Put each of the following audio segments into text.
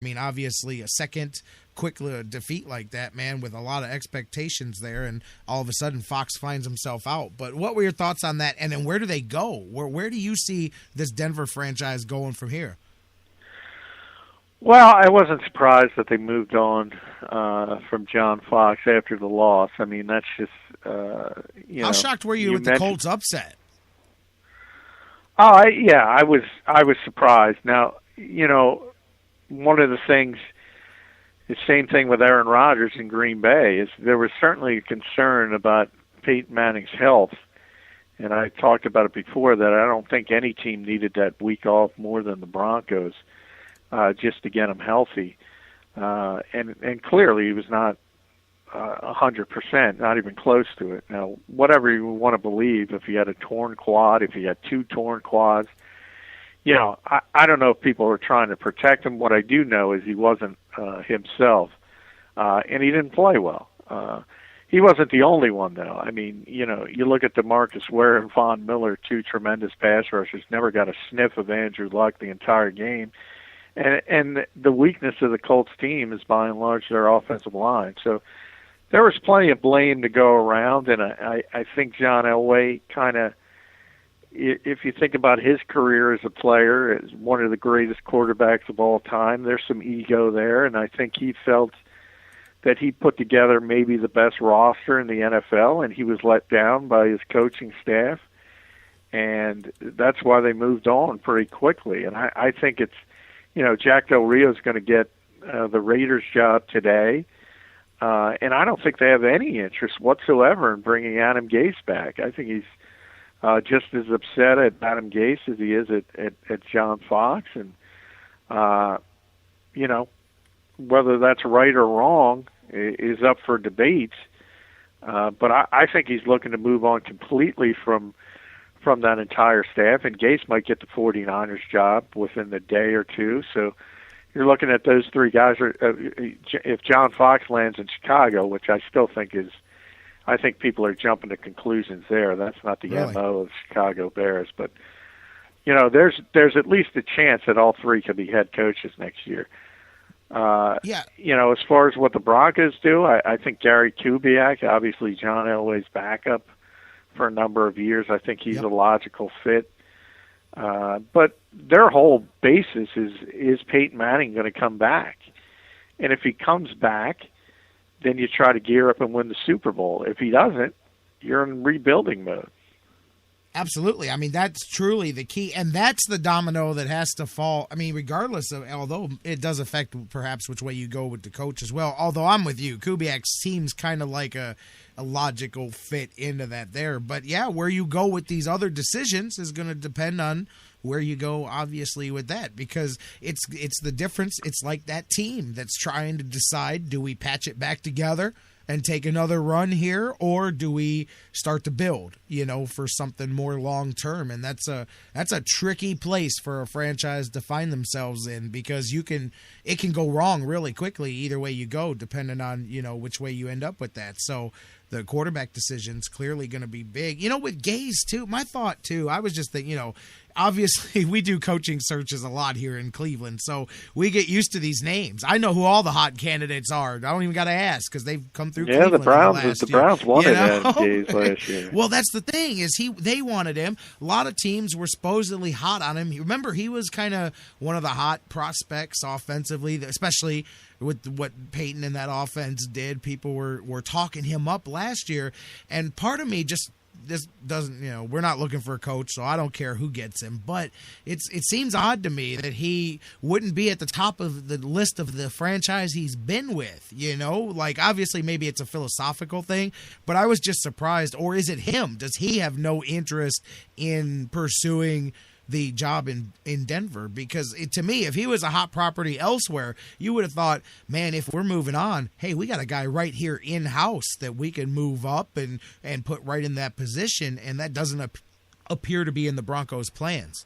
I mean, obviously, a second quick defeat like that, man, with a lot of expectations there, and all of a sudden Fox finds himself out. But what were your thoughts on that? And then where do they go? Where do you see this Denver franchise going from here? Well, I wasn't surprised that they moved on from John Fox after the loss. I mean, that's just How shocked were you with the Colts upset? Oh, I was surprised. Now, one of the things, the same thing with Aaron Rodgers in Green Bay, is there was certainly a concern about Peyton Manning's health. And I talked about it before that I don't think any team needed that week off more than the Broncos, just to get him healthy. And clearly he was not 100%, not even close to it. Now, whatever you want to believe, if he had a torn quad, if he had 2 torn quads, I don't know if people are trying to protect him. What I do know is he wasn't himself, and he didn't play well. He wasn't the only one, though. I mean, you look at DeMarcus Ware and Von Miller, 2 tremendous pass rushers, never got a sniff of Andrew Luck the entire game. And the weakness of the Colts team is, by and large, their offensive line. So there was plenty of blame to go around, and I think John Elway kind of, if you think about his career as a player, as one of the greatest quarterbacks of all time, there's some ego there, and I think he felt that he put together maybe the best roster in the NFL, and he was let down by his coaching staff, and that's why they moved on pretty quickly. And I think it's, Jack Del Rio is going to get the Raiders job today, and I don't think they have any interest whatsoever in bringing Adam Gase back. I think he's just as upset at Adam Gase as he is at John Fox, and whether that's right or wrong is up for debate. But I think he's looking to move on completely from that entire staff, and Gase might get the 49ers job within the day or two. So you're looking at those 3 guys. If John Fox lands in Chicago, which I still think is, I think people are jumping to conclusions there. That's not the Really? MO of the Chicago Bears, but there's at least a chance that all 3 could be head coaches next year. As far as what the Broncos do, I think Gary Kubiak, obviously John Elway's backup for a number of years, I think he's a logical fit. But their whole basis is Peyton Manning going to come back? And if he comes back, then you try to gear up and win the Super Bowl. If he doesn't, you're in rebuilding mode. Absolutely. I mean, that's truly the key, and that's the domino that has to fall. I mean, regardless of, although it does affect perhaps which way you go with the coach as well, although I'm with you. Kubiak seems kind of like a logical fit into that there. But, yeah, where you go with these other decisions is going to depend on where you go, obviously, with that, because it's the difference. It's like that team that's trying to decide, do we patch it back together and take another run here, or do we start to build, for something more long term? And that's a tricky place for a franchise to find themselves in, because it can go wrong really quickly either way you go, depending on which way you end up with that. So the quarterback decision's clearly going to be big. With Gase too, my thought too, I was just thinking, obviously we do coaching searches a lot here in Cleveland, so we get used to these names. I know who all the hot candidates are. I don't even got to ask because they've come through Cleveland. The Browns wanted Adam Gase last year. Well, that's the thing, is they wanted him. A lot of teams were supposedly hot on him. Remember, he was kind of one of the hot prospects offensively, especially with what Peyton and that offense did. People were talking him up last year, and part of me just, this doesn't, we're not looking for a coach, so I don't care who gets him. But it seems odd to me that he wouldn't be at the top of the list of the franchise he's been with, Like, obviously, maybe it's a philosophical thing, but I was just surprised. Or is it him? Does he have no interest in pursuing the job in Denver? Because to me, if he was a hot property elsewhere, you would have thought, man, if we're moving on, hey, we got a guy right here in-house that we can move up and put right in that position, and that doesn't appear to be in the Broncos' plans.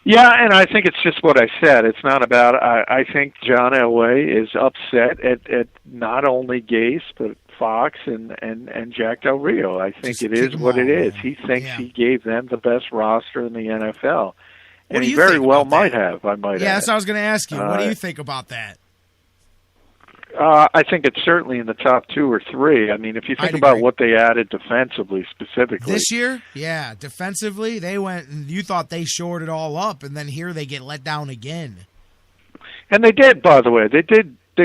Yeah, and I think it's just what I said. It's not about, I think John Elway is upset at not only Gase, but Fox and Jack Del Rio. I think it is what it is. He thinks he gave them the best roster in the NFL. And he very well might have, I might add. Yeah, that's what I was going to ask you. What do you think about that? I think it's certainly in the top 2 or 3. I mean, if you think about what they added defensively specifically. This year, yeah, defensively, they went and you thought they shored it all up, and then here they get let down again. And they did, by the way. They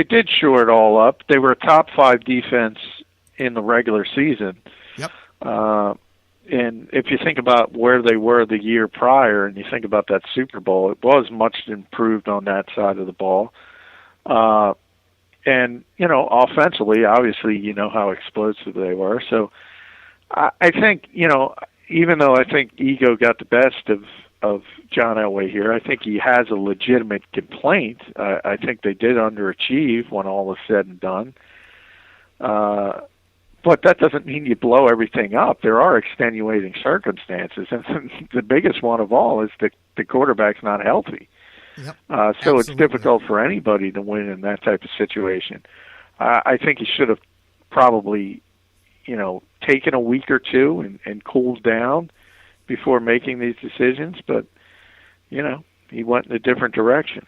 did shore it all up. They were a top 5 defense in the regular season. Yep. And if you think about where they were the year prior and you think about that Super Bowl, it was much improved on that side of the ball. And, offensively, obviously, you know how explosive they were. So I think, even though I think ego got the best of John Elway here, I think he has a legitimate complaint. I think they did underachieve when all is said and done. But that doesn't mean you blow everything up. There are extenuating circumstances, and the biggest one of all is the quarterback's not healthy. Yep. So Absolutely. It's difficult for anybody to win in that type of situation. I think he should have probably, taken a week or two and cooled down before making these decisions. But, he went in a different direction.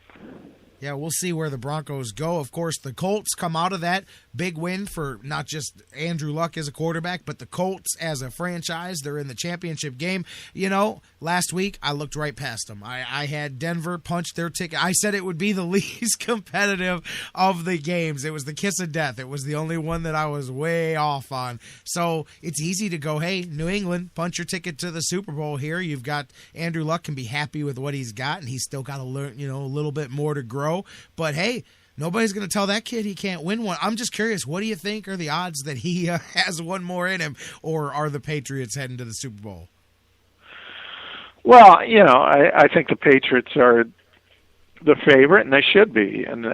Yeah, we'll see where the Broncos go. Of course, the Colts come out of that big win for not just Andrew Luck as a quarterback, but the Colts as a franchise. They're in the championship game. Last week, I looked right past them. I had Denver punch their ticket. I said it would be the least competitive of the games. It was the kiss of death. It was the only one that I was way off on. So it's easy to go, hey, New England, punch your ticket to the Super Bowl here. You've got Andrew Luck can be happy with what he's got, and he's still got to learn, a little bit more to grow. But, hey, nobody's going to tell that kid he can't win one. I'm just curious, what do you think are the odds that he has one more in him, or are the Patriots heading to the Super Bowl? Well, I think the Patriots are the favorite, and they should be. And,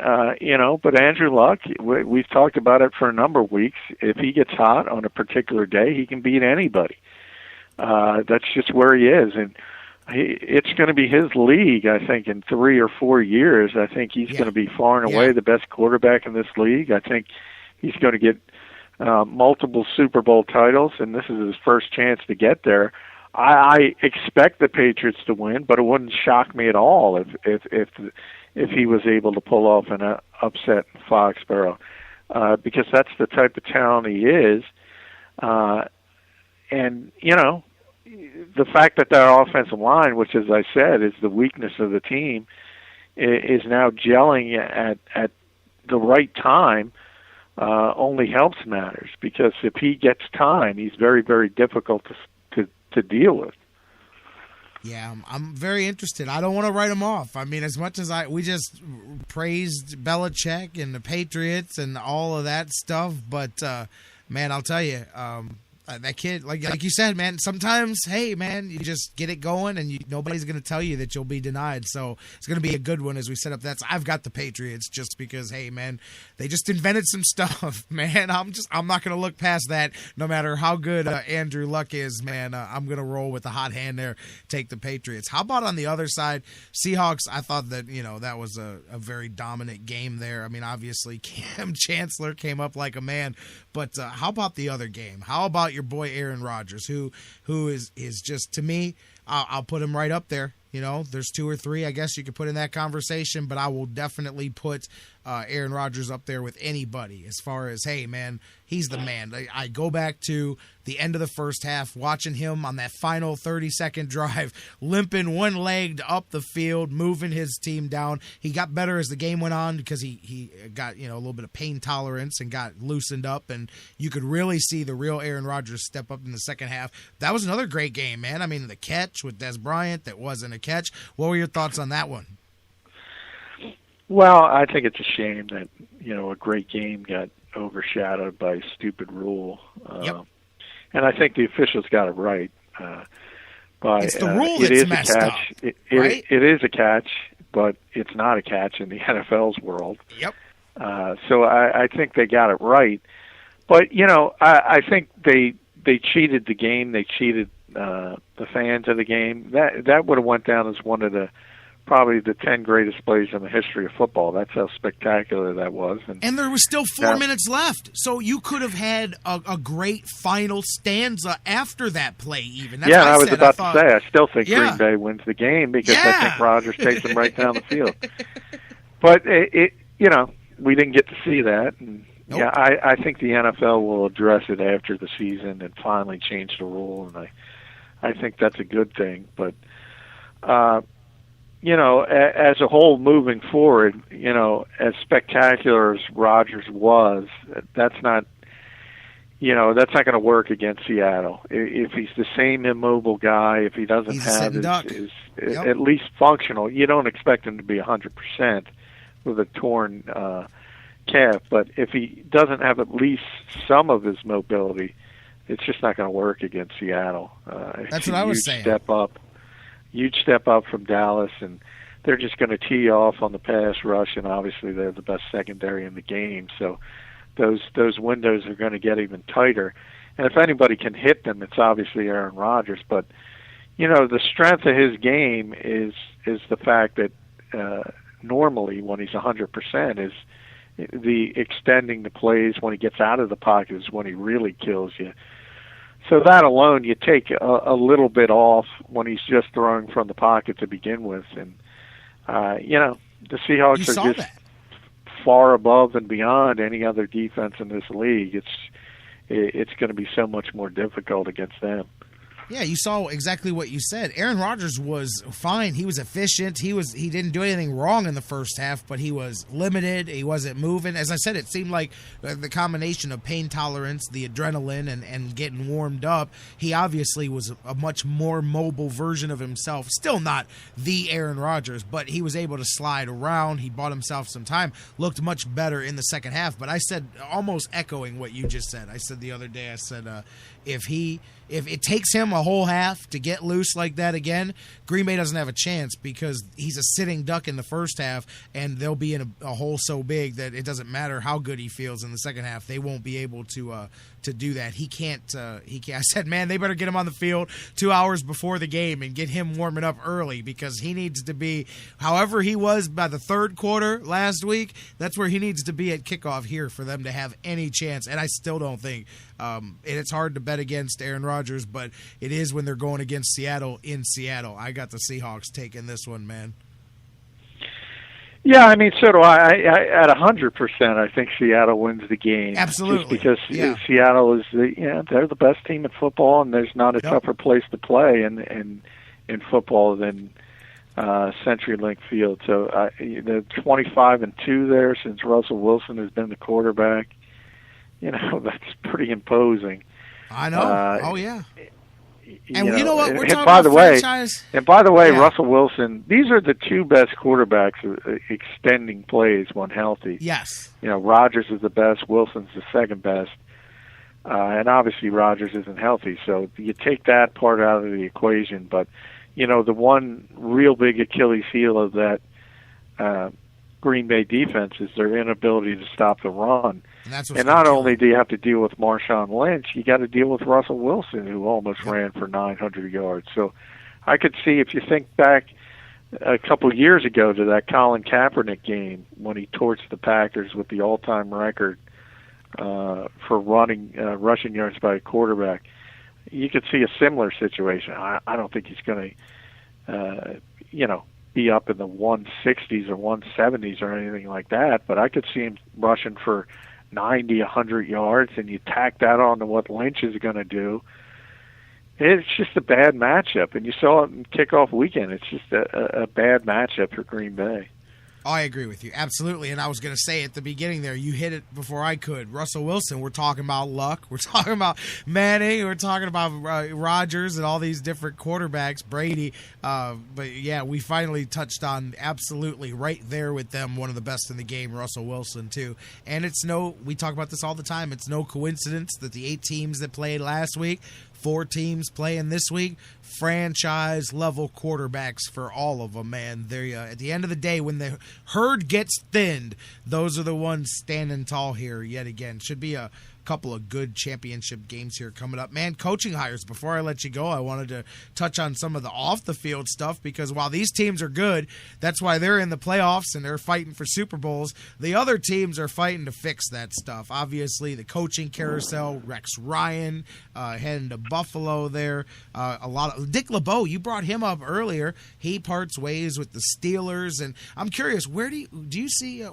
but Andrew Luck, we've talked about it for a number of weeks. If he gets hot on a particular day, he can beat anybody. That's just where he is. And it's going to be his league, I think, in 3 or 4 years. I think he's going to be far and away the best quarterback in this league. I think he's going to get multiple Super Bowl titles, and this is his first chance to get there. I expect the Patriots to win, but it wouldn't shock me at all if he was able to pull off an upset in Foxborough, because that's the type of talent he is. And the fact that offensive line, which, as I said, is the weakness of the team, is now gelling at the right time, only helps matters. Because if he gets time, he's very, very difficult to deal with. Yeah, I'm very interested. I don't want to write him off. I mean, as much as we just praised Belichick and the Patriots and all of that stuff, but man, I'll tell you. That kid, like you said, man, sometimes, hey, man, you just get it going and nobody's going to tell you that you'll be denied. So it's going to be a good one as we set up that. I've got the Patriots just because, hey, man, they just invented some stuff, man. I'm not going to look past that no matter how good Andrew Luck is, man. I'm going to roll with the hot hand there, take the Patriots. How about on the other side, Seahawks? I thought that, that was a very dominant game there. I mean, obviously, Cam Chancellor came up like a man, but how about the other game? How about your boy Aaron Rodgers, who is just, to me, I'll put him right up there. There's 2 or 3, I guess you could put in that conversation, but I will definitely put Aaron Rodgers up there with anybody as far as, hey, man, he's the man. I go back to the end of the first half, watching him on that final 30-second drive, limping one-legged up the field, moving his team down. He got better as the game went on because he got a little bit of pain tolerance and got loosened up, and you could really see the real Aaron Rodgers step up in the second half. That was another great game, man. I mean, the catch with Des Bryant that wasn't a catch. What were your thoughts on that one? Well, I think it's a shame that, a great game got overshadowed by a stupid rule. Yep. And I think the officials got it right. It's the rule that's messed up, right? It is a catch, but it's not a catch in the NFL's world. Yep. So I think they got it right. But, I think they cheated the game. They cheated the fans of the game. That would have went down as one of the probably the 10 greatest plays in the history of football. That's how spectacular that was. And there was still 4 minutes left, so you could have had a great final stanza after that play even. That's I was about to say, I still think Green Bay wins the game because I think Rodgers takes them right down the field. But, we didn't get to see that. And, Nope. I think the NFL will address it after the season and finally change the rule, and I think that's a good thing. But, as a whole moving forward, as spectacular as Rodgers was, that's not going to work against Seattle. If he's the same immobile guy, if he doesn't have his at least functional, you don't expect him to be 100% with a torn calf, but if he doesn't have at least some of his mobility, it's just not going to work against Seattle. That's what I was saying. Huge step up from Dallas, and they're just going to tee off on the pass rush, and obviously they're the best secondary in the game, so those windows are going to get even tighter. And if anybody can hit them, it's obviously Aaron Rodgers. But the strength of his game is the fact that normally when he's 100% is the extending the plays when he gets out of the pocket is when he really kills you. So that alone, you take a little bit off when he's just throwing from the pocket to begin with. And, the Seahawks are just far above and beyond any other defense in this league. It's going to be so much more difficult against them. Yeah, you saw exactly what you said. Aaron Rodgers was fine. He was efficient. He didn't do anything wrong in the first half, but he was limited. He wasn't moving. As I said, it seemed like the combination of pain tolerance, the adrenaline, and getting warmed up, he obviously was a much more mobile version of himself. Still not the Aaron Rodgers, but he was able to slide around. He bought himself some time, looked much better in the second half. But I said, almost echoing what you just said, I said the other day, I said, if it takes him a whole half to get loose like that again, Green Bay doesn't have a chance because he's a sitting duck in the first half, and they'll be in a hole so big that it doesn't matter how good he feels in the second half. They won't be able to do that. He can't. I said, man, they better get him on the field 2 hours before the game and get him warming up early because he needs to be, however he was by the third quarter last week, that's where he needs to be at kickoff here for them to have any chance. And I still don't think. And it's hard to bet against Aaron Rodgers, but it is when they're going against Seattle in Seattle. I got the Seahawks taking this one, man. Yeah, I mean, so do I. At 100%, I think Seattle wins the game. Absolutely, just because Seattle is they're the best team in football, and there's not a tougher place to play in football than CenturyLink Field. So the 25-2 there since Russell Wilson has been the quarterback. That's pretty imposing. I know. Oh yeah. And you know what? We're talking about franchise. And by the way, Russell Wilson, these are the two best quarterbacks extending plays when healthy. Yes. Rodgers is the best, Wilson's the second best. And obviously Rodgers isn't healthy, so you take that part out of the equation. But, the one real big Achilles heel of that Green Bay defense is their inability to stop the run. And not only do you have to deal with Marshawn Lynch, you got to deal with Russell Wilson, who almost ran for 900 yards. So I could see, if you think back a couple of years ago to that Colin Kaepernick game when he torched the Packers with the all-time record for rushing yards by a quarterback, you could see a similar situation. I don't think he's going to, be up in the 160s or 170s or anything like that, but I could see him rushing for 90, 100 yards, and you tack that on to what Lynch is going to do. It's just a bad matchup, and you saw it in kickoff weekend. It's just a bad matchup for Green Bay. Oh, I agree with you. Absolutely. And I was going to say at the beginning there, you hit it before I could. Russell Wilson, we're talking about Luck. We're talking about Manning. We're talking about Rodgers and all these different quarterbacks, Brady. But, yeah, we finally touched on absolutely right there with them, one of the best in the game, Russell Wilson, too. And we talk about this all the time. It's no coincidence that the 8 teams that played last week, 4 teams playing this week, franchise-level quarterbacks for all of them, man. They're, at the end of the day, when the herd gets thinned, those are the ones standing tall here yet again. Should be a couple of good championship games here coming up. Man, coaching hires. Before I let you go, I wanted to touch on some of the off-the-field stuff, because while these teams are good, that's why they're in the playoffs and they're fighting for Super Bowls. The other teams are fighting to fix that stuff. Obviously, the coaching carousel, Rex Ryan heading to Buffalo there. A lot of Dick LeBeau, you brought him up earlier. He parts ways with the Steelers, and I'm curious, where do you see